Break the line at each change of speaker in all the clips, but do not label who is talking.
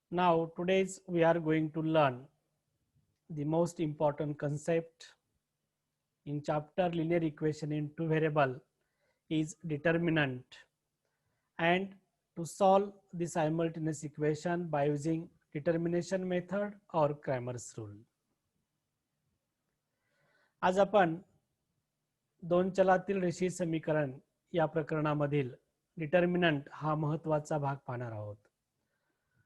Now, today's we are going to learn the most important concept in chapter linear equation in two variable is determinant, and to solve the simultaneous equation by using determination method or Cramer's rule. आज आपण दोन चलातील रेषीय समीकरण या प्रकरणामधील determinant हा महत्त्वाचा भाग पाहणार आहोत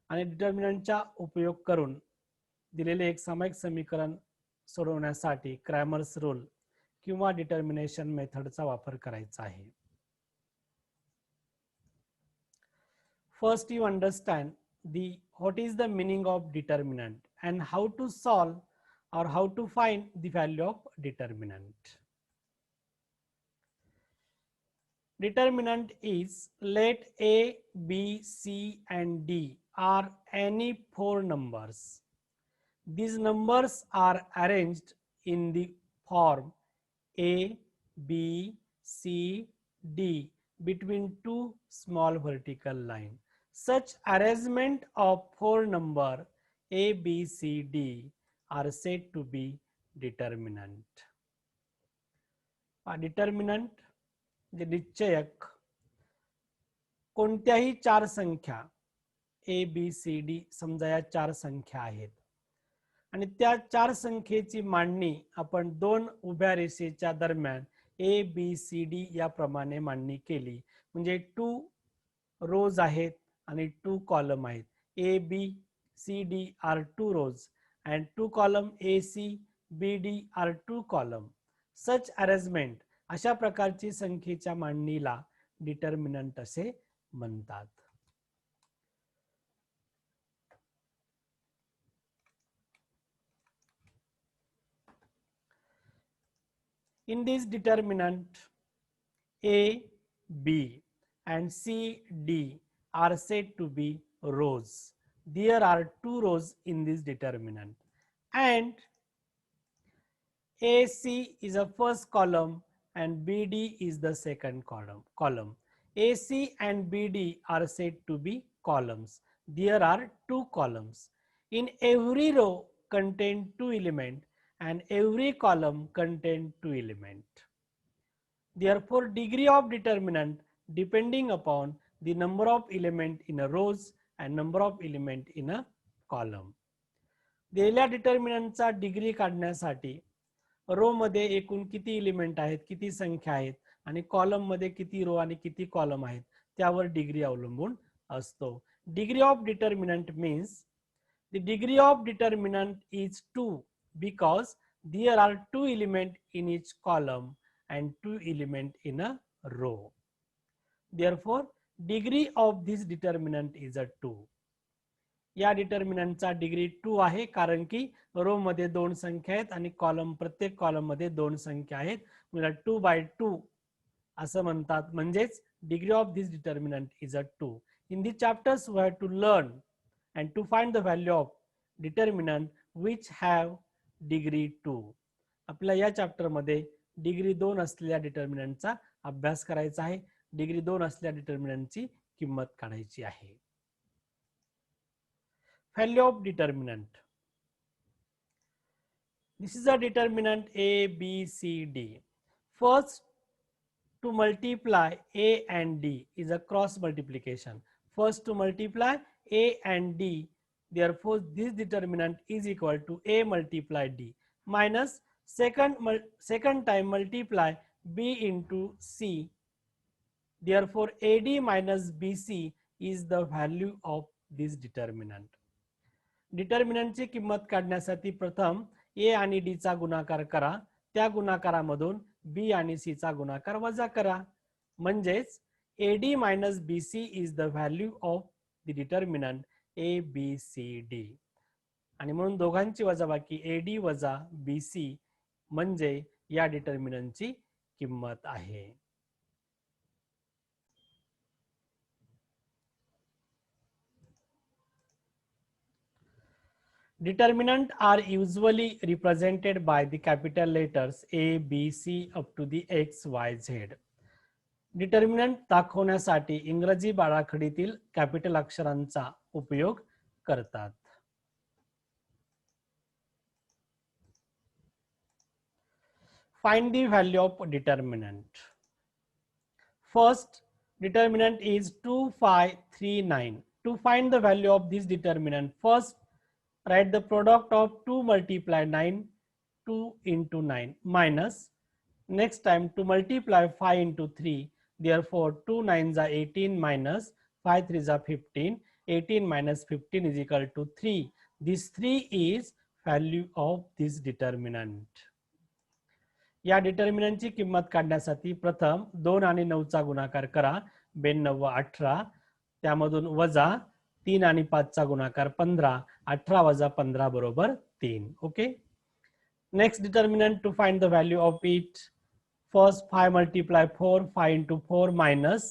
आणि डिटर्मिनंटचा उपयोग करून दिलेले एक सामायिक समीकरण सोडवण्यासाठी क्रॅमर्स रूल किंवा डिटर्मिनेशन मेथडचा वापर करायचा आहे. First you understand what is the meaning of determinant and how to solve or how to find the value of determinant. Determinant is let A, B, C and D are any four numbers. These numbers are arranged in the form A, B, C, D between two small vertical lines. Such arrangement of four number A, B, C, D are said to be determinant. Determinant म्हणजे निश्चयक कोणत्याही चार संख्या A, B, C, D समजा या चार संख्या आहेत आणि त्या चार संख्येची मांडणी आपण दोन उभ्या रेषेच्या दरम्यान A, B, C, D या प्रमाणे मांडणी केली म्हणजे 2 रोज आहेत आणि 2 कॉलम आहेत. A, B, C, D are 2 rows and 2 column A, C, B, D are 2 column. Such arrangement अशा प्रकारची संख्येच्या मांडणीला डिटर्मिनंट असे म्हणतात. In this determinant, A, B and C, D are said to be rows. There are 2 rows in this determinant and AC is a first column and BD is the second column. AC and BD are said to be columns. There are 2 columns. In every row contain 2 elements and every column contain 2 elements. Therefore, degree of determinant depending upon the number of elements in a rows and number of elements in a column. दिलेल्या डिटर्मिनंटचा degree काढण्यासाठी रो मध्ये एकूण किती element आहेत, किती संख्या आहेत आणि कॉलम मध्ये किती रो आणि किती कॉलम आहेत त्यावर डिग्री अवलंबून असतो. Degree of determinant means the degree of determinant is 2 because there are 2 elements in each column and 2 elements in a row. Therefore, degree of this determinant is a 2. या डिटर्मिनंटचा degree 2 आहे कारण की रो मध्ये दोन संख्या आहेत आणि कॉलम प्रत्येक कॉलम मध्ये दोन संख्या आहेत म्हणजे 2/2 असं म्हणतात. म्हणजेच degree of this determinant is a 2. In this chapters we have to learn and to find the value of determinant which have degree 2. आपल्या या चॅप्टर मध्ये डिग्री 2 असलेल्या डिटर्मिनंटचा अभ्यास करायचा आहे. डिग्री 2 असलेल्या डिटर्मिनंटची किंमत काढायची आहे. Value of determinant. This is a determinant A, B, C, D. First, to multiply A and D is a cross multiplication. First to multiply A and D, therefore this determinant is equal to A multiply D minus second time multiply B into C. Therefore AD minus BC is the value of this determinant. डिटर्मिनंटची किंमत काढण्यासाठी प्रथम ए आणि D चा गुणाकार करा, त्या गुणाकारामधून B आणि सी चा गुणाकार वजा करा म्हणजेच AD minus BC is the value of the determinant A B C D आणि म्हणून दोघांची वजाबाकी एडी वजा बीसी म्हणजे या डिटर्मिनंटची किंमत आहे. Determinant are usually represented by the capital letters A, B, C up to the X, Y, Z. Determinant दाखवण्यासाठी इंग्रजी बाराखडीतील कॅपिटल अक्षरांचा उपयोग करतात. Find the value of determinant. First determinant is 2539. To find the value of this determinant, first write the product of 2 multiply 9, 2 into 9 minus, next time to multiply 5 into 3, therefore 2 9s are 18 minus 5 3s are 15, 18 minus 15 is equal to 3. This 3 is value of this determinant. या डिटर्मिनंटची किंमत काढण्यासाठी प्रथम 2 आणि 9 चा गुणाकार करा, 92 व 18, त्यामधून वजा 3 आणि 5 चा गुणाकार 15, 18 वजा 15 बरोबर 3. Okay. Next determinant to find the value of it. First 5 multiply 4, 5 into 4 minus,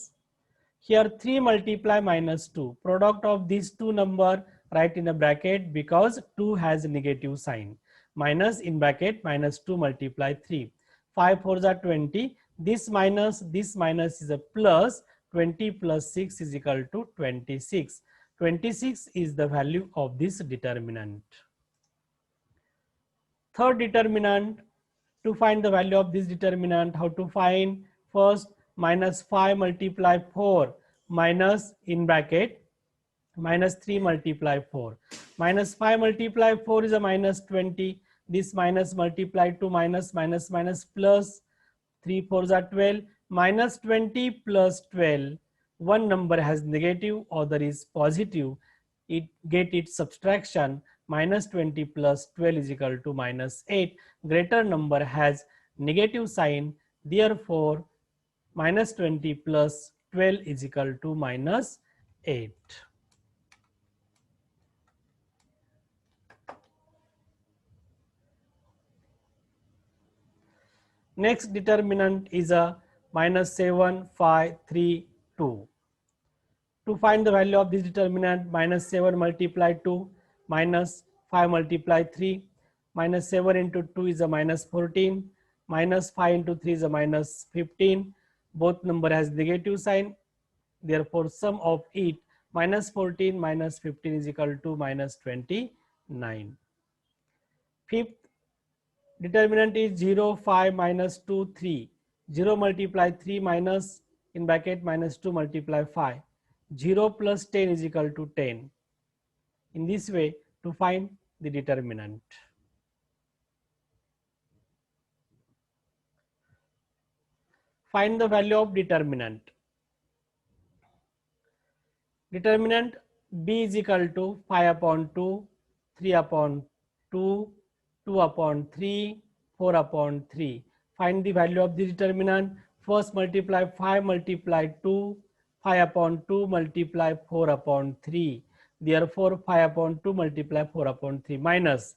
here 3 multiply minus 2, product of these two number write in a bracket because 2 has negative sign, minus in bracket minus 2 multiply 3, 5 4s are 20, this minus is a plus, 20 plus 6 is equal to 26. 26 is the value of this determinant. Third determinant, to find the value of this determinant, how to find? First minus 5 multiply 4 minus in bracket minus 3 multiply 4, minus 5 multiply 4 is a minus 20, this minus multiply to minus plus, 3 4s are 12, minus 20 plus 12, one number has negative, other is positive, it get its subtraction, minus 20 plus 12 is equal to minus 8, greater number has negative sign, therefore minus 20 plus 12 is equal to minus 8. Next determinant is a minus 7 5 3 2. To find the value of this determinant, minus 7 multiply 2 minus 5 multiply 3, minus 7 into 2 is a minus 14, minus 5 into 3 is a minus 15, both number has negative sign, therefore sum of it minus 14 minus 15 is equal to minus 29. Fifth determinant is 0 5 minus 2 3, 0 multiply 3 minus in bracket minus 2 multiply 5, 0 plus 10 is equal to 10. In this way to find the determinant. Find the value of determinant. Determinant b is equal to 5 upon 2, 3 upon 2, 2 upon 3, 4 upon 3. Find the value of the determinant. First multiply 5 multiply 2, 5 upon 2 multiply 4 upon 3. Therefore 5 upon 2 multiply 4 upon 3 minus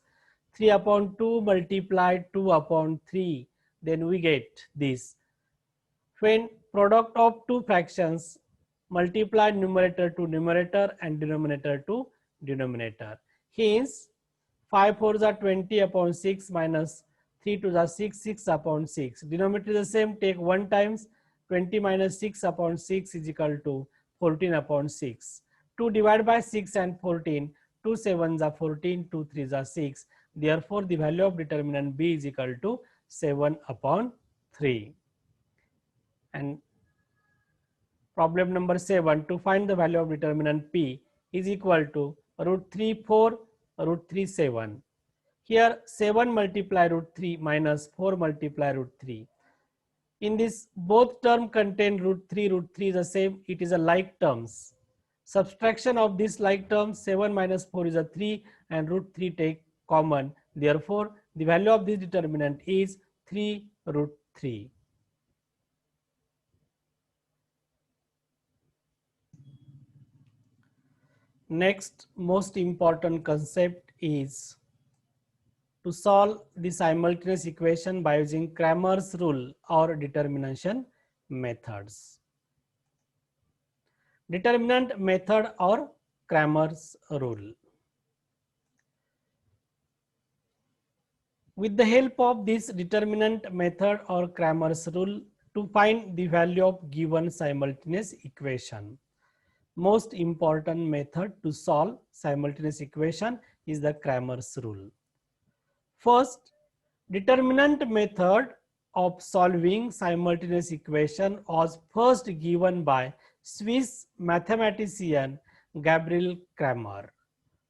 3 upon 2 multiply 2 upon 3. Then we get this. When product of two fractions, multiply numerator to numerator and denominator to denominator. Hence 5 4s are 20 upon 6 minus 3 2s are 6, 6 upon 6. Denominator is the same, take 1 times, 20 minus 6 upon 6 is equal to 14 upon 6. 2 divided by 6 and 14, 2 7s are 14, 2 3s are 6. Therefore the value of determinant b is equal to 7 upon 3. And problem number 7, to find the value of determinant p is equal to root 3 4, root 3 7. Here 7 multiply root 3 minus 4 multiply root 3. In this both term contain root 3 is the same, it is a like terms. Subtraction of this like term, 7 minus 4 is a 3 and root 3 take common. Therefore the value of this determinant is 3 root 3. Next most important concept is to solve the simultaneous equation by using Cramer's rule or determination methods. Determinant method or Cramer's rule. With the help of this determinant method or Cramer's rule, to find the value of given simultaneous equation, Most important method to solve simultaneous equation is the Cramer's rule. First, determinant method of solving simultaneous equation was first given by Swiss mathematician Gabriel Cramer.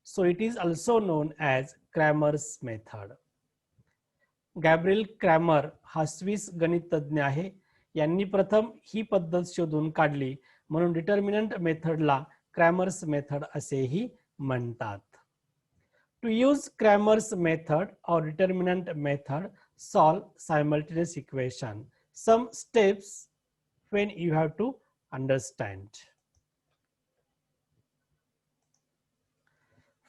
So it is also known as Cramer's method. Gabriel Cramer हा Swiss गणितज्ञ आहे. यांनी प्रथम ही पद्धत शोधून काढली, म्हणून determinant मेथडला Cramer's method असेही म्हणतात. To use Cramer's method or determinant method, solve simultaneous equation. Some steps when you have to understand.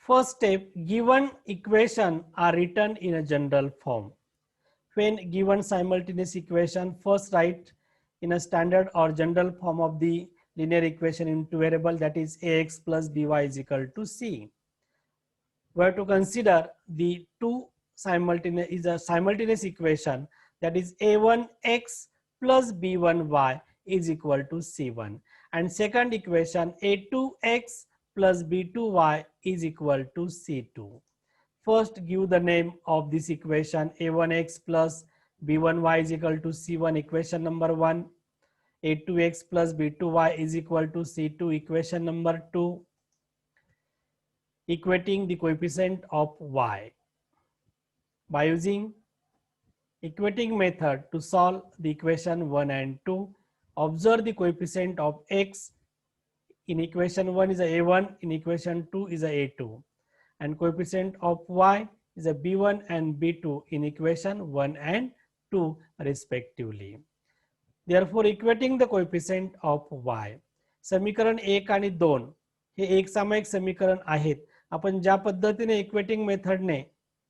First step, given equation are written in a general form. When given simultaneous equation, first write in a standard or general form of the linear equation into variable, that is ax plus by is equal to c. We have to consider the simultaneous equation, that is a1x plus b1y is equal to c1, and second equation a2x plus b2y is equal to c2. First, give the name of this equation a1x plus b1y is equal to c1, equation number 1. a2x plus b2y is equal to c2, equation number 2. Equating the coefficient of y. By using equating method to solve the equation 1 and 2, observe the coefficient of x in equation 1 is a a1, in equation 2 is a a2, and coefficient of y is a b1 and b2 in equation 1 and 2 respectively. Therefore, equating the coefficient of y. समीकरण 1 आणि 2 हे एक सामायिक समीकरण आहेत. आपण ज्या पद्धतीने equating मेथडने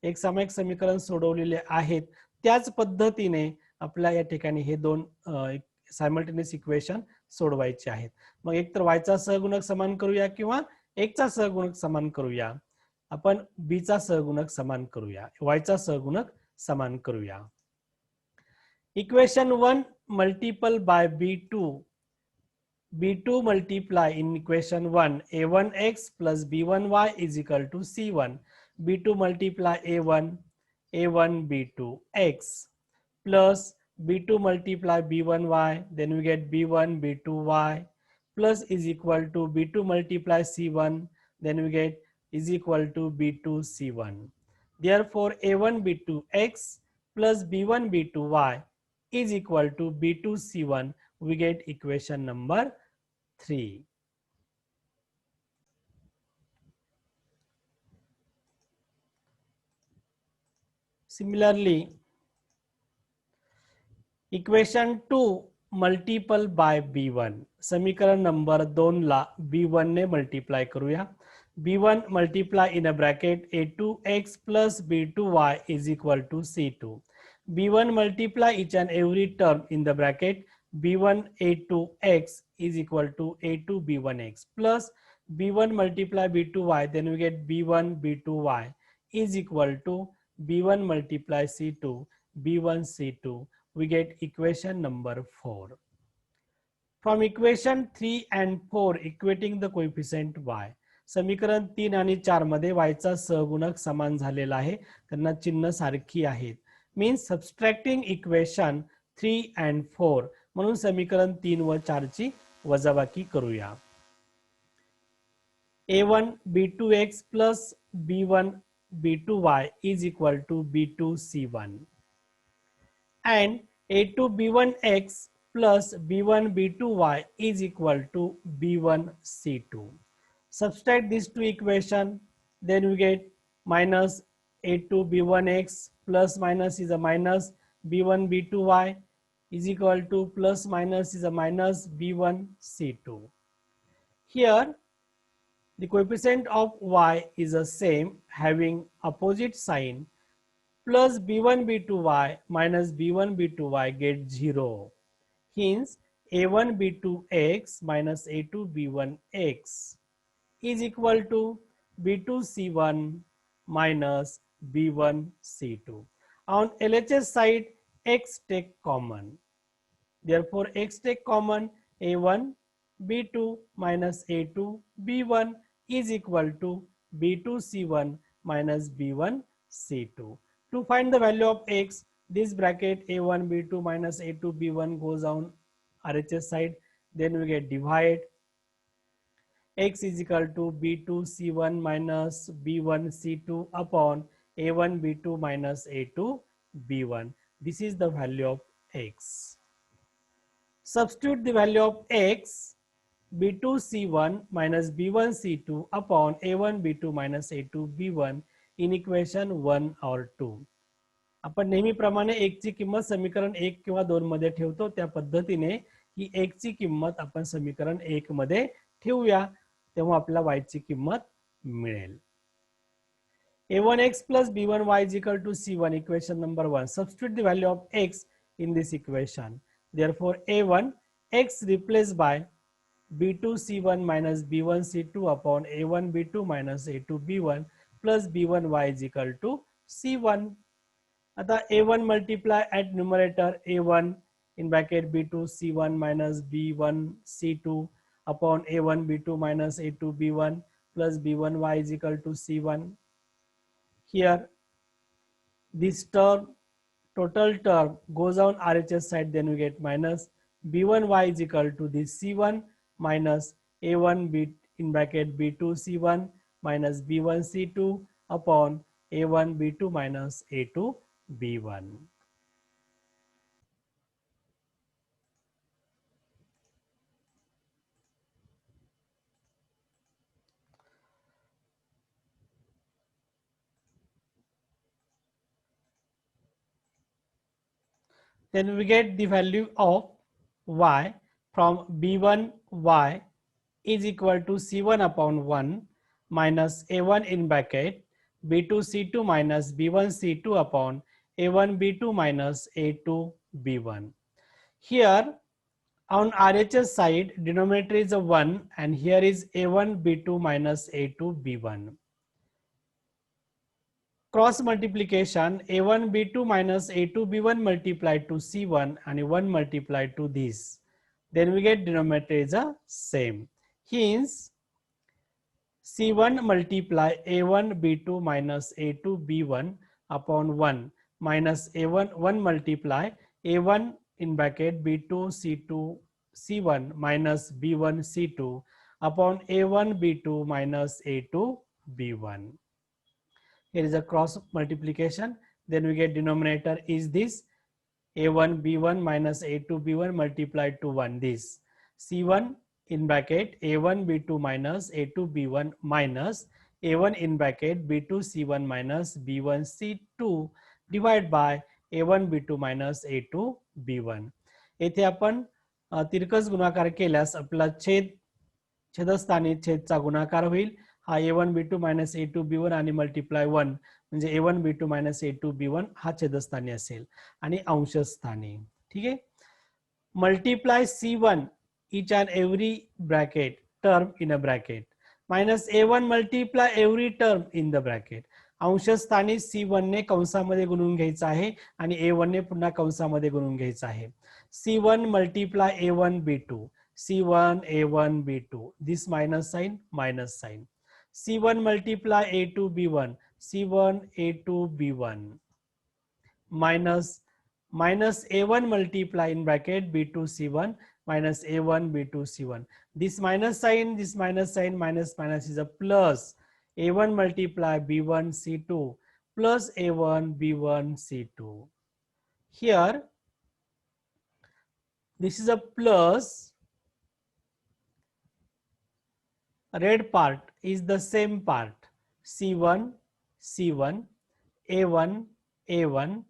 एक सामायिक समीकरण सोडवलेले आहेत, त्याच पद्धतीने आपल्या या ठिकाणी हे दोन सायमल्टेनियस इक्वेशन सोडवायचे आहेत. मग एक तर y चा सहगुणक समान करूया किंवा x चा सहगुणक समान करूया. आपण b चा सहगुणक समान करूया, y चा सहगुणक समान करूया. Equation 1 multiple by b2. b2 multiply in equation 1 a1x plus b1y is equal to c1. b2 multiply a1 b2 x plus b2 multiply b1y, then we get b1 b2y plus is equal to b2 multiply c1, then we get is equal to b2 c1. Therefore, a1 b2 x plus b1 b2y is equal to b2 c1. We get equation number 3. Similarly, equation 2 multiple by b1. समीकरण number 2 ला b1 ने multiply करूया. b1 multiply in a bracket a2x plus b2y is equal to c2. b1 multiply each and every term in the bracket b1 a2x is equal to a2 b1x plus b1 multiply b2y, then we get b1 b2y is equal to b1 multiply c2 b1 c2. We get equation number 4. From equation 3 and 4, equating the coefficient y. समीकरण 3 आणि 4 मध्ये y चा सहगुणक समान झालेला आहे, त्यांना चिन्ह सारखी आहेत. मीन्स सबस्ट्रॅक्टिंग इक्वेशन 3 and 4, म्हणून समीकरण 3 व 4 ची वजाबाकी करूया. a1 b2x plus b1 b2y is equal to b2 c1 and a2 b1x plus b1 b2y is equal to b1 c2. Subtract these two equations, then we get minus a2 b1x plus minus is a minus b1 b2y is equal to plus minus is a minus b1 c2. Here the coefficient of y is the same, having opposite sign. Plus b1 b2y minus b1 b2y get 0. Hence a1 b2x minus a2 b1x is equal to b2 c1 minus b1 c2. On LHS side, x take common. Therefore, x take common, a1 B2 minus A2 B1 is equal to B2 C1 minus B1 C2. To find the value of x, this bracket A1 B2 minus A2 B1 goes on RHS side. Then we get divide. X is equal to B2 C1 minus B1 C2 upon A1 B2 minus A2 B1. This is the value of x. Substitute the value of x, B2 C1 minus B1 C2 upon A1 B2 minus A2 B1 in equation 1 or 2. आपण नेहमीप्रमाणे एक ची किंमत समीकरण 1 किंवा 2 मध्ये ठेवतो, त्या पद्धतीने ही एक ची किंमत आपण समीकरण 1 मध्ये ठेवूया, तेव्हा आपल्याला y ची किंमत मिळेल. A1x plus B1y is equal to C1, equation number 1. Substitute the value of x in this equation. Therefore, A1 x replaced by B2 C1 minus B1 C2 upon A1 B2 minus A2 B1 plus B1 y is equal to C1. आता A1 multiply at numerator A1 in bracket B2 C1 minus B1 C2 upon A1 B2 minus A2 B1 plus B1 y is equal to C1. Here this term, total term goes on RHS side, then we get minus B1y is equal to this C1 minus A1 B in bracket B2 C1 minus B1 C2 upon A1 B2 minus A2 B1. Then we get the value of y from B1 y is equal to C1 upon 1 minus A1 in bracket B2 C2 minus B1 C2 upon A1 B2 minus A2 B1. Here on RHS side, denominator is a 1 and here is A1 B2 minus A2 B1. Cross multiplication A1 B2 minus A2 B1 multiplied to C1 and 1 multiplied to this. Then we get denominator is a same. Hence, C1 multiply A1 B2 minus A2 B1 upon 1 minus A1 1 multiply A1 in bracket B2 C2 C1 minus B1 C2 upon A1 B2 minus A2 B1. Here is a cross multiplication. Then we get denominator is this A1 B1 minus A2 B1 multiplied to 1 this. C1 in bracket A1 B2 minus A2 B1 minus A1 in bracket B2 C1 minus B1 C2 divided by A1 B2 minus A2 B1. येथे आपण तिरकस गुणाकार केल्यास आपला छेदस्थानी छेदचा गुणाकार होईल. हा A1 B2 minus A2 B1 आणि मल्टिप्लाय 1 म्हणजे A1 B2 minus A2 B1 हा छेदस्थानी असेल आणि अंशस्थानी. ठीक आहे. Multiply C1 each and every bracket term in a bracket minus A1 multiply every term in the bracket. अंशस्थानी C1 ने कंसामध्ये गुणून घ्यायचा आहे आणि A1 ने पुन्हा कंसामध्ये गुणून घ्यायचा आहे. C1 multiply A1 B2, C1 A1 B2, this minus sign, C1 multiply A2 B1, C1 A2 B1 minus A1 multiply in bracket B2 C1 minus A1 B2 C1. This minus sign, minus is a plus. A1 multiply B1 C2 plus A1 B1 C2. Here, this is a plus. Red part is the same part. C1 C1, A1 A1,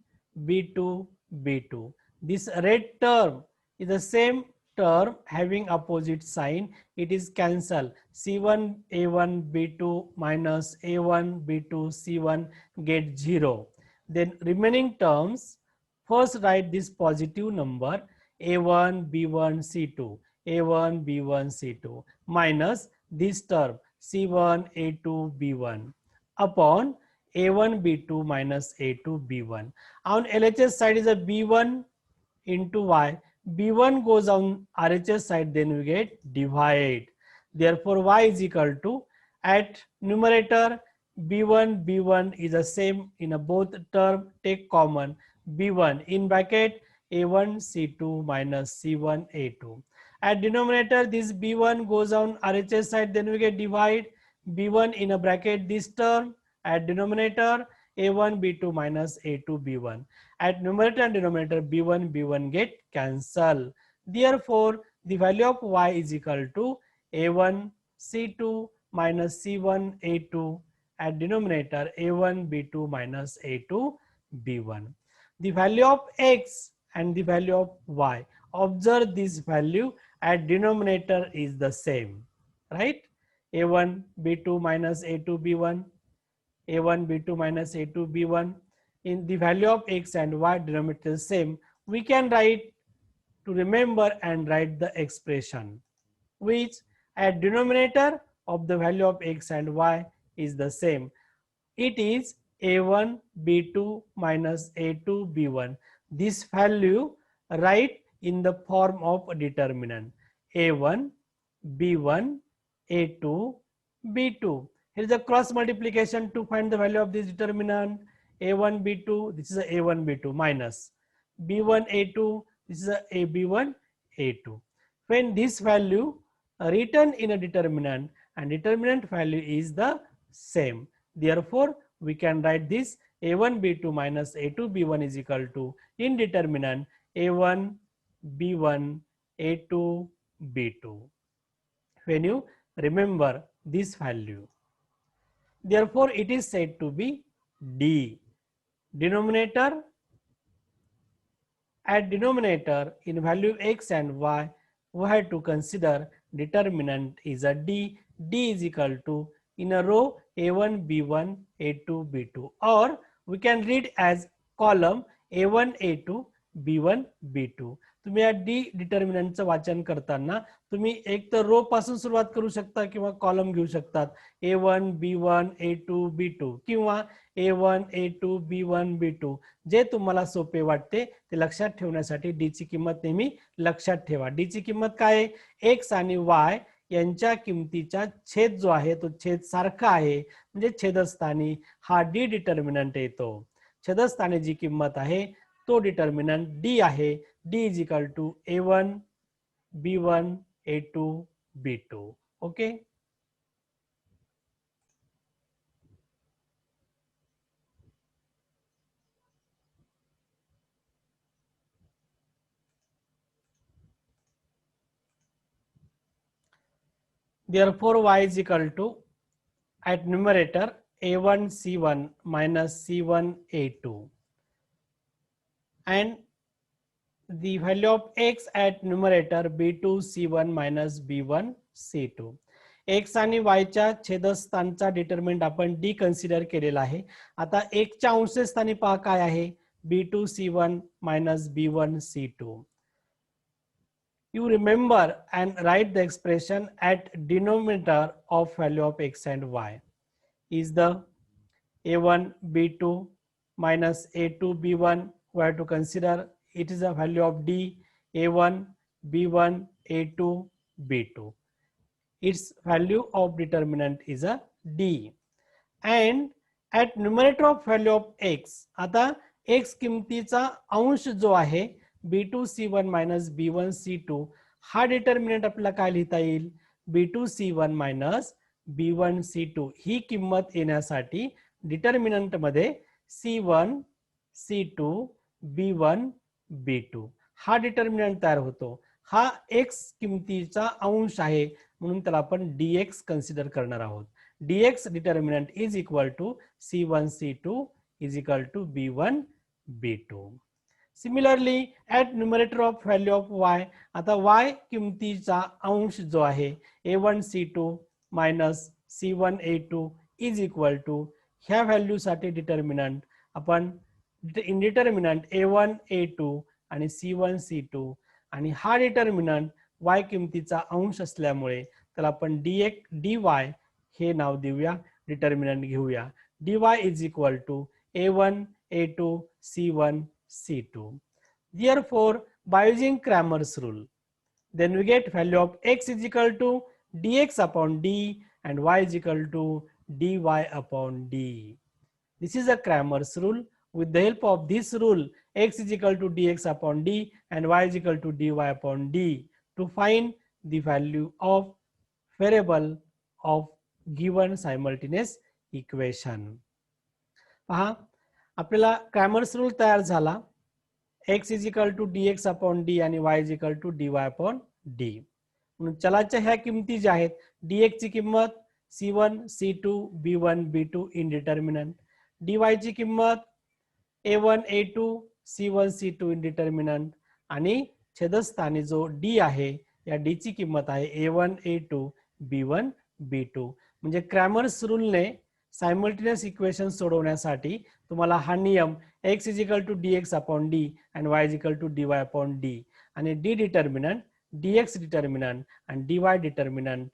B2 B2. This red term is the same term having opposite sign. It is cancelled. C1 A1 B2 minus A1 B2 C1 get 0. Then remaining terms, first write this positive number A1 B1 C2, A1 B1 C2 minus this term C1 A2 B1 upon A1 B2 minus A2 B1. On LHS side is a B1 into Y. B1 goes on RHS side, then we get divide. Therefore, y is equal to, at numerator, B1 is the same in a both term, take common B1 in bracket A1 C2 minus C1 A2. At denominator, this B1 goes on RHS side, then we get divide B1 in a bracket this term, at denominator A1 B2 minus A2 B1. At numerator and denominator, B1 get cancel. Therefore, the value of y is equal to A1 C2 minus C1 A2, at denominator A1 B2 minus A2 B1. The value of x and the value of y, observe this value at denominator is the same, right? A1 B2 minus A2 B1, A1 B2 minus A2 B1. In the value of x and y, denominator is same. We can write, to remember and write the expression, which at denominator of the value of x and y is the same. It is A1 B2 minus A2 B1. This value write in the form of a determinant A1 B1 A2 B2. Here is a cross multiplication to find the value of this determinant. A1 B2, this is a A1 B2 minus B1 A2, this is a B1 A2. When this value written in a determinant and determinant value is the same, therefore we can write this A1 B2 minus A2 B1 is equal to, in determinant, A1 B1 A2 B2. When you remember this value, therefore it is said to be D. Denominator, at denominator in value x and y, we have to consider determinant is a D. D is equal to, in a row, A1 B1 A2 B2, or we can read as column A1 A2 B1 B2. तुम्ही या D डिटर्मिनंटचं वाचन करताना तुम्ही एक तर रो पासून सुरुवात करू शकता किंवा कॉलम घेऊ शकतात. A1 B1 A2 B2 किंवा A1 A2 B1 B2, जे तुम्हाला सोपे वाटते ते लक्षात ठेवण्यासाठी डी ची किंमत नेहमी लक्षात ठेवा. डी ची किंमत काय आहे? एक्स आणि वाय यांच्या किमतीचा छेद जो आहे तो छेद सारखा आहे, म्हणजे छेदस्थानी हा डी डिटर्मिनंट येतो. छेदस्थानी जी किंमत आहे तो डिटर्मिनंट डी आहे. D is equal to A1 B1 A2 B2. Okay. Therefore, y is equal to, at numerator, A1 C1 minus C1 A2, and the value of x at numerator B2 C1 minus B1 C2. x आणि y च्या छेदस्थानचा determinant आपण D consider केलेला आहे. आता x च्या अंशस्थानी पहा काय आहे? B2 C1 minus B1 C2. You remember and write the expression at denominator of value of x and y is the A1 B2 minus A2 B1. We have to consider it is a value of D, A1 B1 A2 B2. Its value of determinant is a D. And at numerator of value of x, आता x किमतीचा अंश जो आहे B2 C1 minus B1 C2, हा determinant आपल्याला काय लिहिता येईल? B2 C1 minus B1 C2. ही किंमत येण्यासाठी डिटर्मिनंट मध्ये C1 C2 B1 B2 हा डिटर्मिनंट तयार होतो. हा x किमतीचा अंश आहे म्हणून त्याला आपण dx कन्सिडर करणार आहोत. dx determinant is equal to C1 C2 is equal to B1 B2. Similarly at numerator of value of y, आता y किमतीचा अंश जो आहे A1 C2 minus C1 A2 is equal to, ह्या व्हॅल्यू साठी determinant आपण इंडिटर्मिनंट A1 A2 आणि C1 C2, आणि हा डिटर्मिनंट y किमतीचा अंश असल्यामुळे त्याला आपण dx dy हे नाव देऊया, डिटर्मिनंट घेऊया. dy is equal to A1 A2 C1 C2. Therefore, by using Cramer's rule. Then we get value of x is equal to dx upon d and y is equal to dy upon d. This is a Cramer's rule. With the help of this rule, x is equal to dx upon d and y is equal to dy upon d to find the value of variable of given simultaneous equation. पहा, आपल्याला Cramer's rule तयार झाला. x is equal to dx upon d आणि y is equal to dy upon d. म्हणून चलाच्या ह्या किमती ज्या आहेत, dx ची किंमत c1 c2 b1 b2 इनडिटर्मिनंट, dy ची किंमत a1 a2 c1 c2 इनडिटर्मिनंट आणि छेदस्थानी जो d आहे या d ची किंमत आहे a1 a2 b1 b2. म्हणजे क्रॅमर्स रूलने सायमल्टेनियस इक्वेशन सोडवण्यासाठी तुम्हाला हा नियम x is equal to dx upon d and y is equal to dy upon d आणि d डिटर्मिनंट, dx डिटर्मिनंट आणि dy डिटर्मिनंट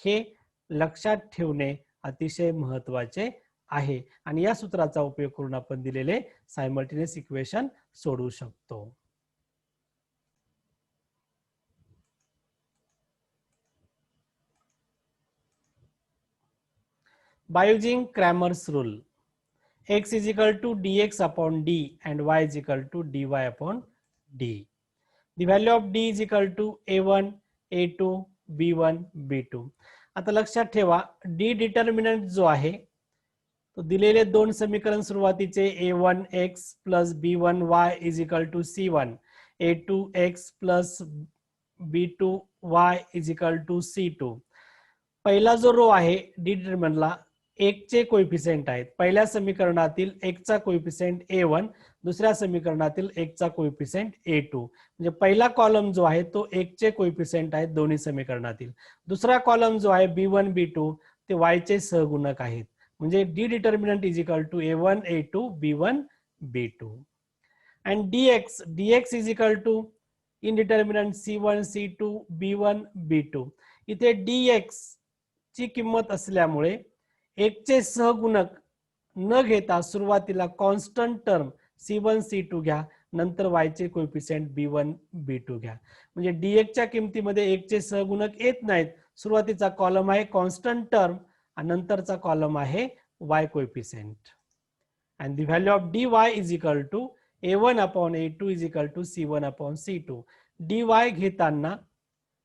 हे लक्षात ठेवणे अतिशय महत्त्वाचे आहे आणि या सूत्राचा उपयोग करून आपण दिलेले सायमल्टेनियस इक्वेशन सोडवू शकतो. By using Cramer's rule, x is equal to dx upon d and y is equal to dy upon d. The value of d is equal to a1 a2 b1 b2. आता लक्षात ठेवा, d determinant जो आहे तो दिलेले दोन समीकरण सुरुवातीचे a1x plus b1y is equal to c1, a2x plus b2y is equal to c2. पहिला जो रो आहे डी डिटर्मिनंटला एक चे कोएफिशिएंट आहेत. पहिल्या समीकरणातील एक चा कोएफिशिएंट a1, दुसऱ्या समीकरणातील एक चा कोएफिशिएंट a2. म्हणजे पहिला कॉलम जो आहे तो एक चे कोएफिशिएंट आहेत दोन्ही समीकरणातील. दुसरा कॉलम जो आहे b1 b2 ते y चे सहगुणक आहेत. म्हणजे d determinant is equal to a1 a2 b1 b2 and dx is equal to in determinant c1 c2 b1 b2. इथे dx ची किंमत असल्यामुळे एक चे सहगुणक न घेता सुरुवातीला कॉन्स्टंट टर्म c1 c2 घ्या, नंतर y चे कोएफिशिएंट b1 b2 घ्या. म्हणजे dx च्या किमतीमध्ये एक चे सहगुणक येत नाहीत. सुरुवातीचा कॉलम आहे कॉन्स्टंट टर्म आणि नंतरचा कॉलम आहे y coefficient. and the value of dy is equal to a1 upon a2 is equal to c1 upon c2. dy घेताना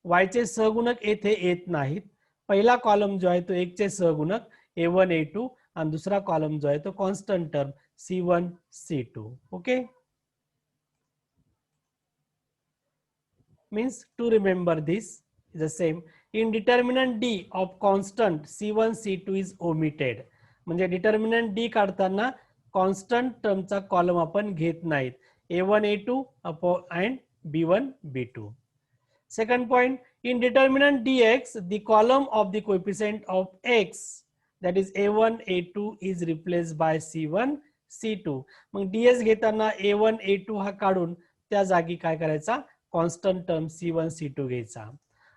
y चे सहगुणक येथे येत नाहीत. पहिला कॉलम जो आहे तो एक चे सहगुणक a1 a2 आणि दुसरा कॉलम जो आहे तो constant term c1 c2. Okay, means to remember this is the same. In determinant d of constant c1 c2 is omitted. म्हणजे डिटर्मिनंट d काढताना कॉन्स्टंट टर्मचा कॉलम आपण घेत नाहीत. a1 a2 and b1 b2. Second point, in determinant dx, the column of the coefficient of x, that is a1 a2 is replaced by c1 c2. Mug ds घेताना a1 a2 हा काढून त्या जागी काय करायचा, कॉन्स्टंट टर्म c1 c2 घ्यायचा.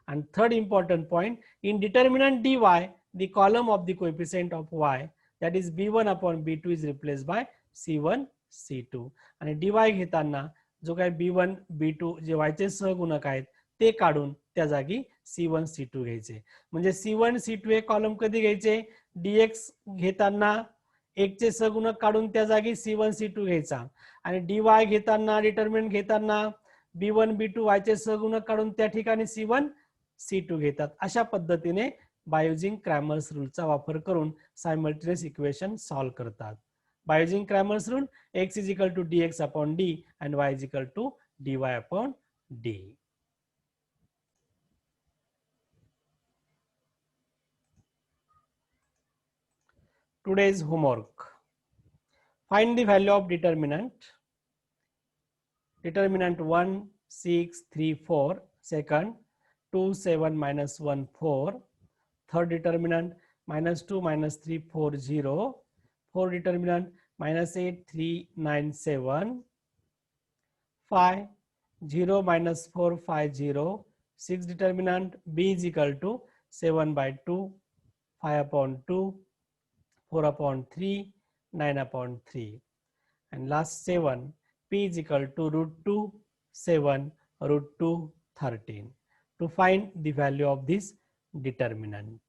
And third important point, in determinant dy, the column of the coefficient of y, that is b1 upon b2 is replaced by c1 c2. आणि dy घेताना जो काय b1 b2 जे y चे सहगुणक आहेत ते काढून त्या जागी c1 c2 घ्यायचे. म्हणजे c1 c2 हे कॉलम कधी घ्यायचे, dx घेताना एक चे सहगुणक काढून त्या जागी c1 c2 घ्यायचा आणि dy घेताना डिटर्मिनंट घेताना b1 b2 y चे सहगुणक काढून त्या ठिकाणी c1 c2 घेतात. अशा पद्धतीने बाय युजिंग क्रॅमर्स रूलचा वापर करून सायमल्टेनियस इक्वेशन सॉल्व करतात. By using Cramer's rule, x is equal to dx upon d and y is equal to dy upon d. Today's homework. Find the value of determinant. Determinant 1 6 3 4, second 2 7 minus 1 4, third determinant -2 -3 4 0, fourth determinant -8 3 9 7, 5 0 -4 5 0, sixth determinant b is equal to 7 by 2, 5 upon 2, 4 upon 3, 9 upon 3, and last 7, p is equal to √2 7 root 2 13 to find the value of this determinant.